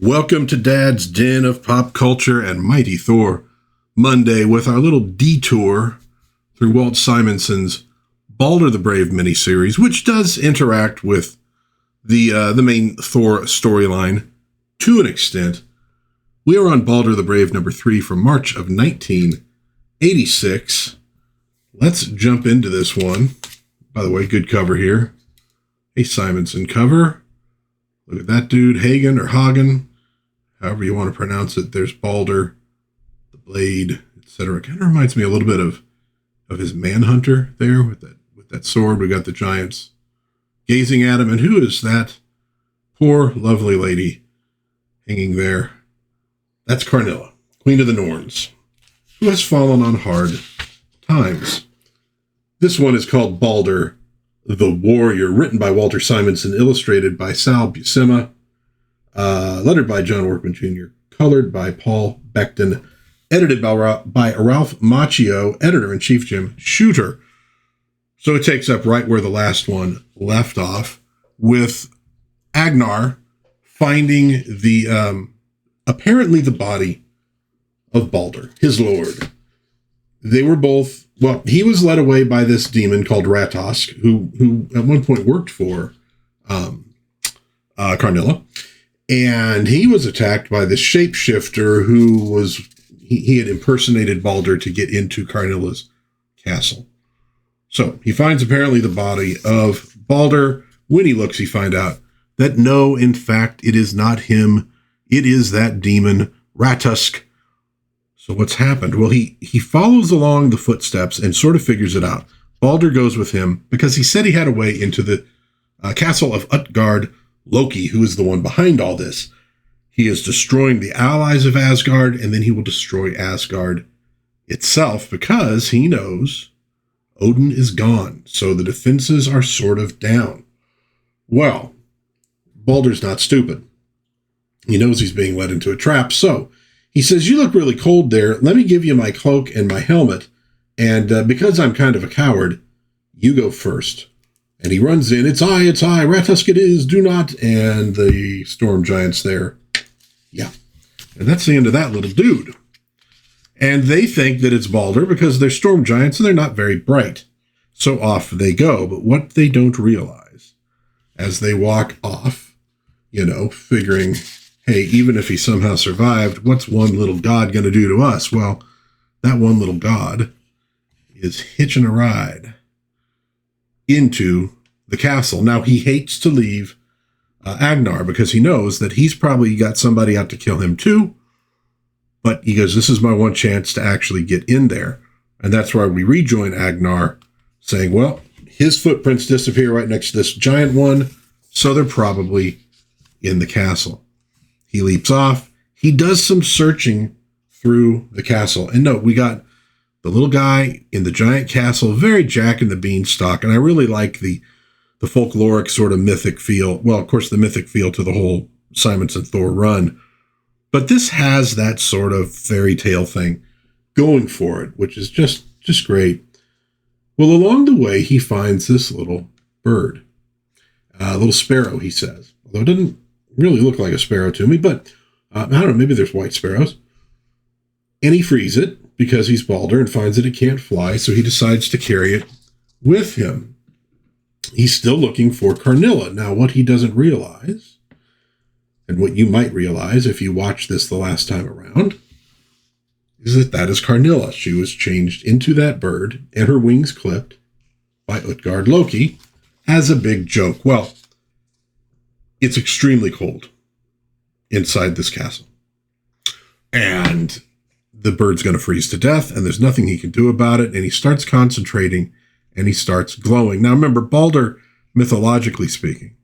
Welcome to Dad's Den of Pop Culture and Mighty Thor Monday with our little detour through Walt Simonson's Balder the Brave miniseries, which does interact with the main Thor storyline to an extent. We are on Balder the Brave number 3 from March of 1986. Let's jump into this one. By the way, good cover here. A Simonson cover. Look at that dude, Hagen or Hagen, however you want to pronounce it. There's Balder, the blade, etc. Kind of reminds me a little bit of his Manhunter there with that sword. We got the giants gazing at him. And who is that poor, lovely lady hanging there? That's Karnilla, Queen of the Norns, who has fallen on hard times. This one is called Balder the Warrior, written by Walter Simonson, illustrated by Sal Buscema, lettered by John Workman Jr., colored by Paul Beckton, edited by Ralph Macchio, editor-in-chief Jim Shooter. So it takes up right where the last one left off, with Agnar finding the apparently the body of Balder, his lord. They were both, well, he was led away by this demon called Ratosk, who at one point worked for Karnilla. And he was attacked by this shapeshifter who he had impersonated Balder to get into Karnilla's castle. So he finds apparently the body of Balder. When he looks, he finds out that no, in fact, it is not him. It is that demon Ratosk. So what's happened? Well, he follows along the footsteps and sort of figures it out. Balder goes with him because he said he had a way into the castle of Utgard-Loki, who is the one behind all this. He is destroying the allies of Asgard, and then he will destroy Asgard itself because he knows Odin is gone. So the defenses are sort of down. Well, Balder's not stupid. He knows he's being led into a trap, so he says, "You look really cold there. Let me give you my cloak and my helmet. And because I'm kind of a coward, you go first." And he runs in. It's I. Ratosk it is. Do not. And the storm giants there. Yeah. And that's the end of that little dude. And they think that it's Balder because they're storm giants and they're not very bright. So off they go. But what they don't realize as they walk off, figuring, hey, even if he somehow survived, what's one little god going to do to us? Well, that one little god is hitching a ride into the castle. Now, he hates to leave Agnar because he knows that he's probably got somebody out to kill him too. But he goes, this is my one chance to actually get in there. And that's why we rejoin Agnar saying, well, his footprints disappear right next to this giant one. So they're probably in the castle. He leaps off. He does some searching through the castle. And note, we got the little guy in the giant castle, very Jack and the Beanstalk. And I really like the folkloric sort of mythic feel. Well, of course, the mythic feel to the whole Simonson Thor run. But this has that sort of fairy tale thing going for it, which is just great. Well, along the way, he finds this little bird, a little sparrow, he says. Although it doesn't really look like a sparrow to me, but I don't know, maybe there's white sparrows. And he frees it because he's Balder and finds that it can't fly, so he decides to carry it with him. He's still looking for Karnilla. Now, what he doesn't realize, and what you might realize if you watched this the last time around, is that is Karnilla. She was changed into that bird, and her wings clipped by Utgard-Loki as a big joke. Well, it's extremely cold inside this castle. And the bird's going to freeze to death, and there's nothing he can do about it. And he starts concentrating, and he starts glowing. Now, remember, Balder, mythologically speaking,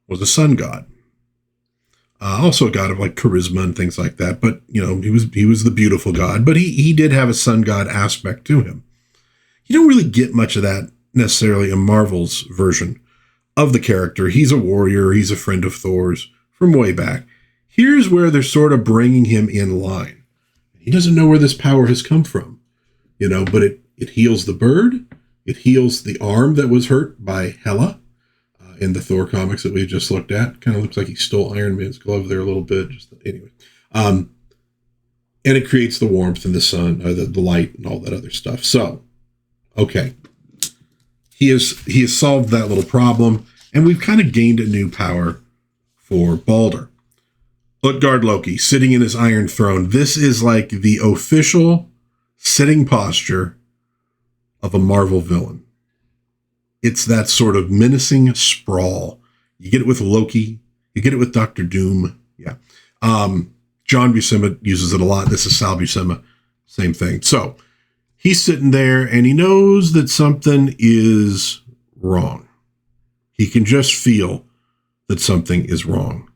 was a sun god. Also a god of like charisma and things like that. But, he was the beautiful god. But he did have a sun god aspect to him. You don't really get much of that necessarily in Marvel's version of the character. He's a warrior. He's a friend of Thor's from way back. Here's where they're sort of bringing him in line. He doesn't know where this power has come from, but it heals the bird. It heals the arm that was hurt by Hela. in the Thor comics that we just looked at. Kind of looks like he stole Iron Man's glove there a little bit. Anyway. And it creates the warmth and the sun, the light and all that other stuff. So, okay. He has solved that little problem, and we've kind of gained a new power for Balder. Utgard-Loki sitting in his iron throne. This is like the official sitting posture of a Marvel villain. It's that sort of menacing sprawl. You get it with Loki. You get it with Doctor Doom. Yeah. John Buscema uses it a lot. This is Sal Buscema. Same thing. So he's sitting there and he knows that something is wrong. He can just feel that something is wrong.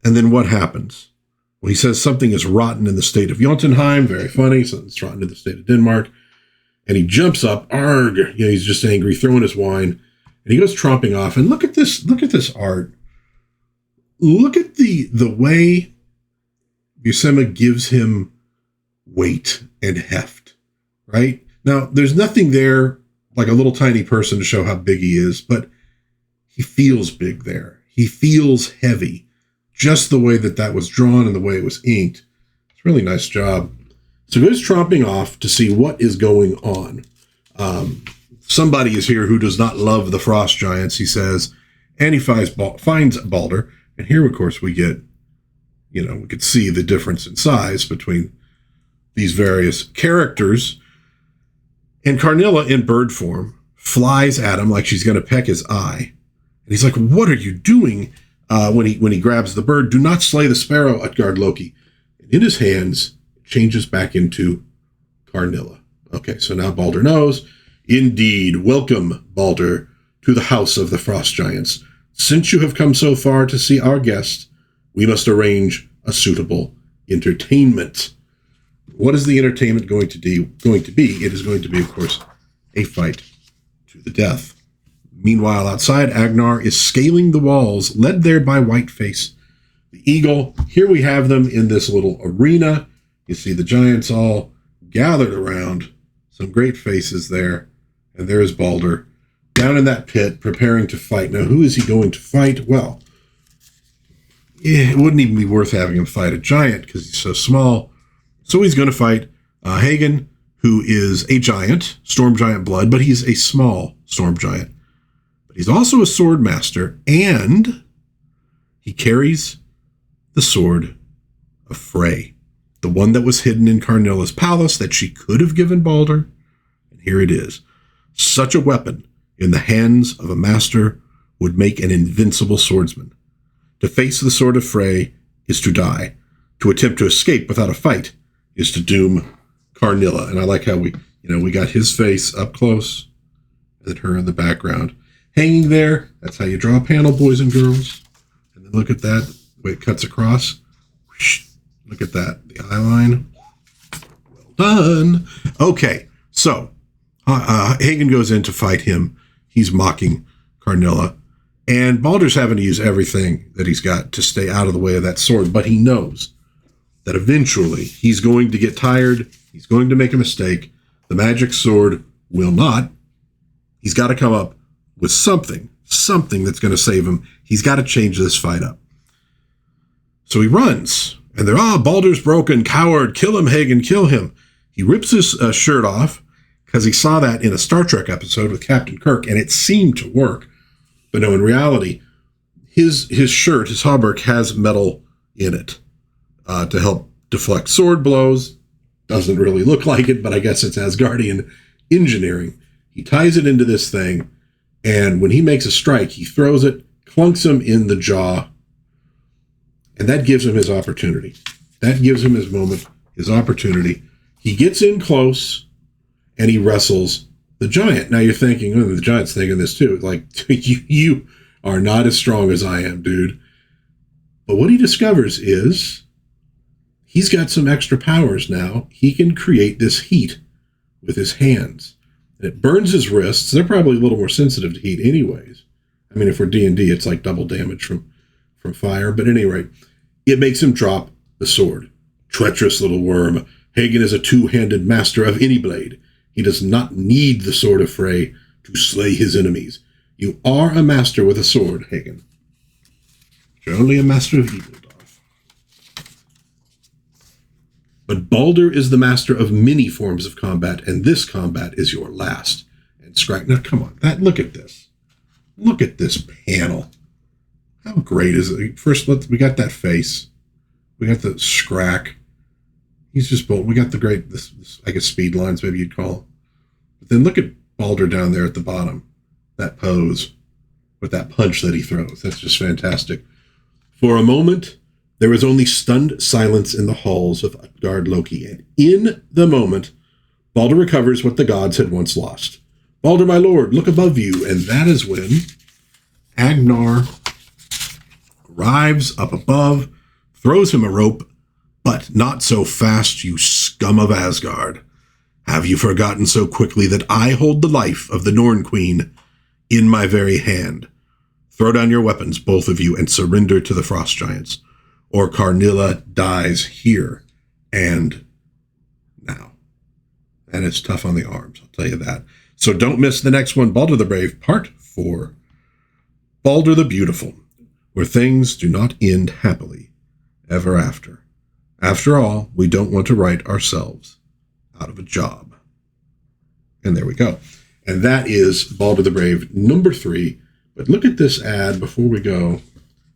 And then what happens? Well, he says something is rotten in the state of Jotunheim. Very funny. Something's rotten in the state of Denmark. And he jumps up. Arg! He's just angry, throwing his wine. And he goes tromping off. And look at this art. Look at the way Buscema gives him weight and heft, right? Now, there's nothing there like a little tiny person to show how big he is, but he feels big there. He feels heavy. Just the way that was drawn and the way it was inked. It's a really nice job. So he goes tromping off to see what is going on. Somebody is here who does not love the frost giants, he says, and he finds Balder. And here, of course, we get, we could see the difference in size between these various characters. And Karnilla, in bird form, flies at him like she's going to peck his eye. And he's like, "What are you doing?" When he grabs the bird, "Do not slay the sparrow, Utgard-Loki." And in his hands, it changes back into Karnilla. Okay, so now Balder knows. Indeed, welcome, Balder, to the house of the frost giants. Since you have come so far to see our guest, we must arrange a suitable entertainment. What is the entertainment going to be? It is going to be, of course, a fight to the death. Meanwhile, outside, Agnar is scaling the walls, led there by Whiteface, the eagle. Here we have them in this little arena. You see the giants all gathered around. Some great faces there. And there is Balder down in that pit, preparing to fight. Now, who is he going to fight? Well, it wouldn't even be worth having him fight a giant because he's so small. So he's going to fight Hagen, who is a giant, storm giant blood, but he's a small storm giant. But he's also a sword master, and he carries the sword of Frey, the one that was hidden in Karnilla's palace that she could have given Balder. And here it is. Such a weapon in the hands of a master would make an invincible swordsman. To face the sword of Frey is to die. To attempt to escape without a fight is to doom Karnilla. And I like how we got his face up close and her in the background. Hanging there, that's how you draw a panel, boys and girls. And then look at that, the way it cuts across. Whoosh, look at that, the eye line. Well done. Okay, so Hagen goes in to fight him. He's mocking Karnilla. And Balder's having to use everything that he's got to stay out of the way of that sword. But he knows that eventually he's going to get tired. He's going to make a mistake. The magic sword will not. He's got to come up with something that's going to save him. He's got to change this fight up. So he runs, and they're, Balder's broken, coward, kill him, Hagen, kill him. He rips his shirt off, because he saw that in a Star Trek episode with Captain Kirk, and it seemed to work. But no, in reality, his shirt, his hauberk, has metal in it to help deflect sword blows. Doesn't really look like it, but I guess it's Asgardian engineering. He ties it into this thing, and when he makes a strike, he throws it, clunks him in the jaw, and that gives him his opportunity. That gives him his moment, his opportunity. He gets in close, and he wrestles the giant. Now you're thinking, the giant's thinking this too. Like, you are not as strong as I am, dude. But what he discovers is he's got some extra powers now. He can create this heat with his hands. And it burns his wrists. They're probably a little more sensitive to heat anyways. I mean, if we're D&D, it's like double damage from fire. But at any rate, it makes him drop the sword. Treacherous little worm. Hagen is a two-handed master of any blade. He does not need the sword of Frey to slay his enemies. You are a master with a sword, Hagen. You're only a master of evil, Darth. But Balder is the master of many forms of combat, and this combat is your last. And Scrag, now come on, look at this. Look at this panel. How great is it? First, we got that face. We got the Scrack. He's just bold. We got the great, this, I guess, speed lines, maybe you'd call. But then look at Balder down there at the bottom. That pose with that punch that he throws. That's just fantastic. For a moment, there was only stunned silence in the halls of Utgard-Loki, and in the moment, Balder recovers what the gods had once lost. Balder, my lord, look above you, and that is when Agnar arrives up above, throws him a rope, but not so fast, you scum of Asgard. Have you forgotten so quickly that I hold the life of the Norn Queen in my very hand? Throw down your weapons, both of you, and surrender to the Frost Giants, or Karnilla dies here and now. And it's tough on the arms, I'll tell you that. So don't miss the next one, Balder the Brave, Part 4. Balder the Beautiful, where things do not end happily ever after. After all, we don't want to write ourselves out of a job. And there we go. And that is Balder the Brave, number 3. But look at this ad before we go.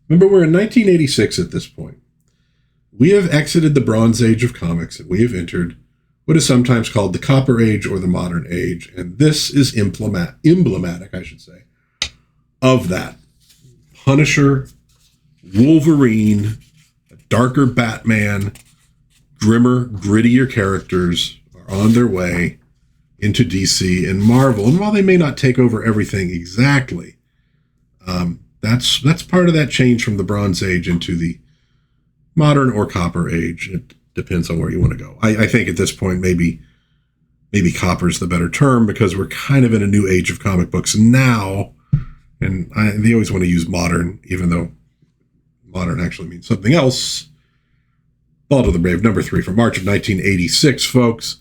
Remember, we're in 1986 at this point. We have exited the Bronze Age of comics, and we have entered what is sometimes called the Copper Age or the Modern Age. And this is emblematic, I should say, of that. Punisher, Wolverine, a darker Batman, grimmer, grittier characters are on their way into DC and Marvel. And while they may not take over everything exactly, that's part of that change from the Bronze Age into the Modern or Copper Age. It depends on where you want to go. I think at this point, maybe Copper's the better term, because we're kind of in a new age of comic books now. And they always want to use modern, even though modern actually means something else. Balder the Brave, number 3 from March of 1986, folks.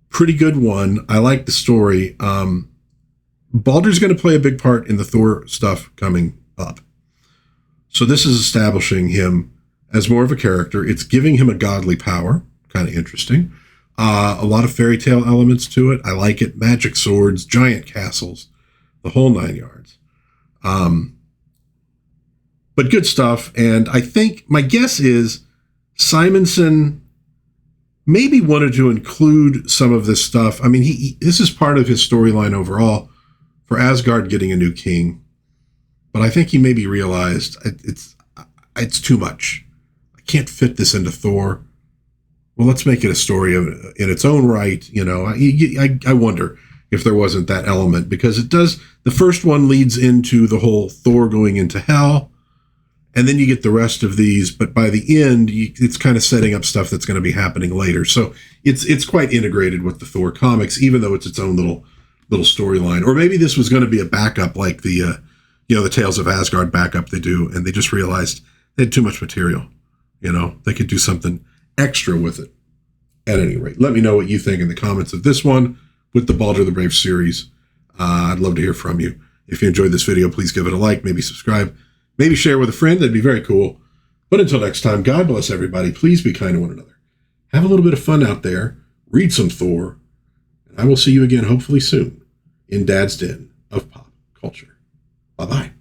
Pretty good one. I like the story. Balder's going to play a big part in the Thor stuff coming up. So this is establishing him as more of a character. It's giving him a godly power. Kind of interesting. A lot of fairy tale elements to it. I like it. Magic swords, giant castles, the whole 9 yards. But good stuff. And I think my guess is Simonson maybe wanted to include some of this stuff. I mean, this is part of his storyline overall for Asgard getting a new king. But I think he maybe realized it's too much. I can't fit this into Thor. Well, let's make it a story in its own right. You know, I wonder if there wasn't that element, because it does. The first one leads into the whole Thor going into hell, and then you get the rest of these. But by the end, it's kind of setting up stuff that's going to be happening later. So it's quite integrated with the Thor comics, even though it's its own little storyline. Or maybe this was going to be a backup, like the Tales of Asgard backup they do, and they just realized they had too much material. You know, they could do something extra with it. At any rate, let me know what you think in the comments of this one with the Balder the Brave series. I'd love to hear from you. If you enjoyed this video, please give it a like, maybe subscribe, maybe share with a friend. That'd be very cool. But until next time, God bless everybody. Please be kind to one another. Have a little bit of fun out there. Read some Thor. And I will see you again, hopefully soon, in Dad's Den of Pop Culture. Bye-bye.